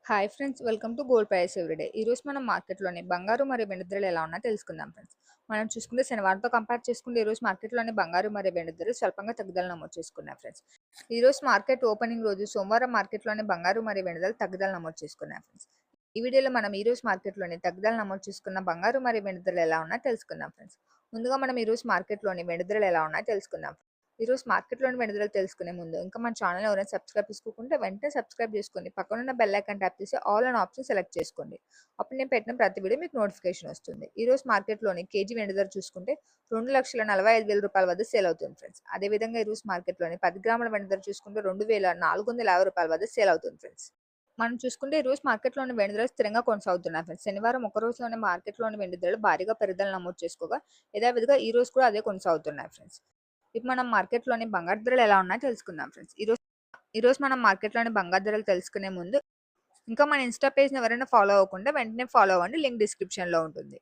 Hi friends, welcome to gold price everyday. ఈరోజు మనం మార్కెట్లోని బంగారు మరియు వెండి ధరలు ఎలా ఉన్నా తెలుసుకుందాం ఫ్రెండ్స్. మనం చూసుకుంటే శనివారంతో కంపేర్ చేసుకుంటే ఈరోజు మార్కెట్లోని బంగారు మరియు వెండి ధరలు స్వల్పంగా తగ్గుదల నమోదు చేసుకున్నాయి ఫ్రెండ్స్. ఈరోజు మార్కెట్ ఓపెనింగ్ రోజు సోమవారం మార్కెట్లోని బంగారు మరియు వెండి ధరలు తగ్గుదల నమోదు చేసుకున్నాయి ఫ్రెండ్స్. ఈ వీడియోలో మనం ఈరోజు మార్కెట్లోని తగ్గుదల నమోదు చేసుకున్న బంగారు మరియు వెండి ధరలు ఎలా ఉన్నా తెలుసుకుందాం ఫ్రెండ్స్. ముందుగా మనం ఈరోజు మార్కెట్లోని వెండి ధరలు ఎలా ఉన్నాయో తెలుసుకుందాం. ఈరోజు మార్కెట్లోని వెండి ధరలు తెలుసుకునే ముందు ఇంకా మన ఛానల్ ఎవరైనా సబ్స్క్రైబ్ చేసుకోకుంటే వెంటనే సబ్స్క్రైబ్ చేసుకొని పక్కనున్న బెల్ ఐకాన్ ట్యాప్ చేసి ఆల్ అనే ఆప్షన్ సెలెక్ట్ చేసుకోండి. అప్పుడు నేను పెట్టిన ప్రతి వీడియో మీకు నోటిఫికేషన్ వస్తుంది. ఈరోజు మార్కెట్లోని కేజీ వెండి ధర చూసుకుంటే 2,45,000 వద్ద సేల్ అవుతుంది ఫ్రెండ్స్. అదేవిధంగా ఈరోజు మార్కెట్లోని 10 గ్రాముల వెండి ధర చూసుకుంటే రూ. 2,450 వద్ద సేల్ అవుతుంది ఫ్రెండ్స్. మనం చూసుకుంటే ఈరోజు మార్కెట్లోని వెండి ధరలు స్థిరంగా కొనసాగుతున్నాయి ఫ్రెండ్స్. శనివారం ఒక రోజులోనే మార్కెట్లోని వెండి ధరలు భారీగా పెరుగుదల నమోదు చేసుకోగా యథావిధిగా ఈ రోజు కూడా అదే కొనసాగుతున్నాయి ఫ్రెండ్స్. ఇప్పుడు మనం మార్కెట్లోని బంగారు ధరలు ఎలా ఉన్నాయో తెలుసుకుందాం ఫ్రెండ్స్. ఈరోజు మనం మార్కెట్లోని బంగారు ధరలు తెలుసుకునే ముందు ఇంకా మన ఇన్స్టా పేజ్ని ఎవరైనా ఫాలో అవ్వకుండా వెంటనే ఫాలో అవ్వండి, లింక్ డిస్క్రిప్షన్లో ఉంటుంది.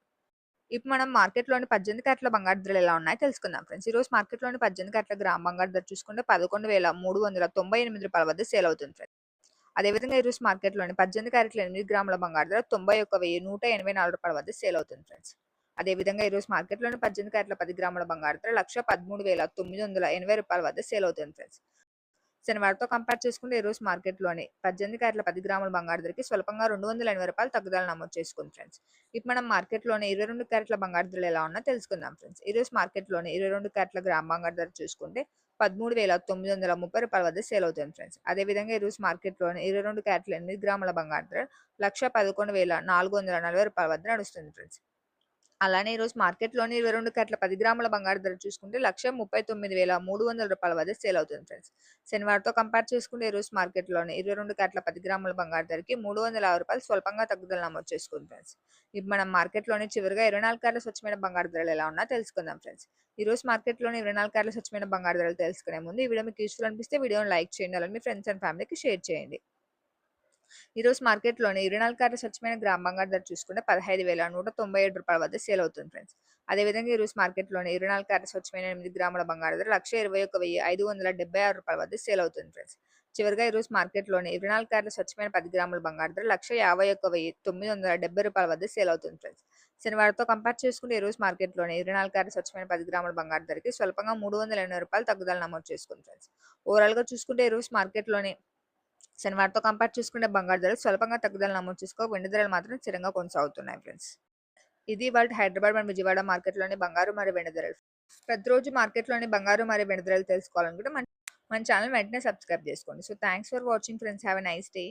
ఇప్పుడు మనం మార్కెట్లోని 18 క్యారెట్ల బంగారు ధరలు ఎలా ఉన్నాయో తెలుసుకుందాం ఫ్రెండ్స్. ఈరోజు మార్కెట్లోని 18 క్యారెట్ల గ్రామ్ బంగారు ధర చూసుకుంటే రూ. 11,398 వద్ద సేల్ అవుతుంది ఫ్రెండ్స్. అదేవిధంగా ఈరోజు మార్కెట్లోని 18 క్యారెట్ల 8 గ్రాముల బంగారు ధర రూ. 91,184 వద్ద సేల్ అవుతుంది ఫ్రెండ్స్. అదేవిధంగా ఈరోజు మార్కెట్లోని 18 క్యారెట్ల 10 గ్రాముల బంగారు ధర రూ. 1,13,980 వద్ద సేల్ అవుతుంది ఫ్రెండ్స్. శనివారంతో కంపేర్ చేసుకుంటే ఈరోజు మార్కెట్లోని 18 క్యారెట్ల 10 గ్రాముల బంగారు ధరకి స్వల్పంగా రూ. 280 తగ్గుదల నమోదు చేసుకుంది ఫ్రెండ్స్. ఇప్పుడు మనం మార్కెట్లోని 22 క్యారెట్ల బంగారు ధరలు ఎలా ఉన్నా తెలుసుకుందాం ఫ్రెండ్స్. ఈరోజు మార్కెట్లోని 22 క్యారెట్ల గ్రామ్ బంగారు ధర చూసుకుంటే రూ. 13,930 వద్ద సేల్ అవుతుంది ఫ్రెండ్స్. అదేవిధంగా ఈరోజు మార్కెట్లోని 22 క్యారెట్ల 8 గ్రాముల బంగారు ధర రూ. 1,11,440 వద్ద నడుస్తుంది ఫ్రెండ్స్. అలానే ఈరోజు మార్కెట్లోని 22 క్యారెట్ల 10 గ్రాముల బంగారు ధర చూసుకుంటే రూ. 1,39,300 వద్ద సేల్ అవుతుంది ఫ్రెండ్స్. శనివారంతో కంపేర్ చేసుకుంటే ఈరోజు మార్కెట్లోని 22 క్యారెట్ల 10 గ్రాముల బంగారు ధరకి రూ. 350 స్వల్పంగా తగ్గుదల నమోదు చేసుకుంది ఫ్రెండ్స్. ఇప్పుడు మనం మార్కెట్లోని చివరిగా 24 క్యారెట్ల స్వచ్ఛమైన బంగారు ధరలు ఎలా ఉన్నా తెలుసుకుందాం ఫ్రెండ్స్. ఈరోజు మార్కెట్లోని 24 క్యారెట్ల స్వచ్ఛమైన బంగారు ధరలు తెలుసుకునే ముందు ఈ వీడియో మీకు యూస్ఫుల్ అనిపిస్తే వీడియోని లైక్ చేయండి, అలాగే మీ ఫ్రెండ్స్ అండ్ ఫ్యామిలీకి షేర్ చేయండి. ఈరోజు మార్కెట్లోని 24 క్యారెట్ల స్వచ్ఛమైన గ్రామ్ బంగారు ధర చూసుకుంటే రూ. 15,197 వద్ద సేల్ అవుతుంది ఫ్రెండ్స్. అదేవిధంగా ఈరోజు మార్కెట్లోని 24 క్యారెట్ల స్వచ్ఛమైన 8 గ్రాముల బంగారు ధర రూ. 1,21,576 వద్ద సేల్ అవుతుంది ఫ్రెండ్స్. చివరిగా ఈరోజు మార్కెట్లోని 24 క్యారెట్ల స్వచ్ఛమైన 10 గ్రాముల బంగారు ధర రూ. 1,51,970 వద్ద సేల్ అవుతుంది ఫ్రెండ్స్. శనివారంతో కంపేర్ చేసుకుంటే ఈరోజు మార్కెట్లోని 24 క్యారెట్ల స్వచ్ఛమైన 10 గ్రాముల బంగారు ధరకి స్వల్పంగా రూ. 380 తగ్గుదల నమోదు చేసుకుంది ఫ్రెండ్స్. ఓవరాల్గా చూసుకుంటే ఈరోజు మార్కెట్లోని శనివారంతో కంపేర్ చేసుకుంటే బంగారు ధరలు స్వల్పంగా తగ్గుదల నమోదు చేసుకో, వెండి ధరలు మాత్రం స్థిరంగా కొనసాగుతున్నాయి ఫ్రెండ్స్. ఇది వాళ్ళ హైదరాబాద్ మరియు విజయవాడ మార్కెట్లోని బంగారు మరియు వెండి ధరలు. ప్రతిరోజు మార్కెట్లోని బంగారు మరియు వెండి ధరలు తెలుసుకోవాలనుకుంటే మన ఛానల్ వెంటనే సబ్స్క్రైబ్ చేసుకోండి. So thanks for watching friends. Have a nice day.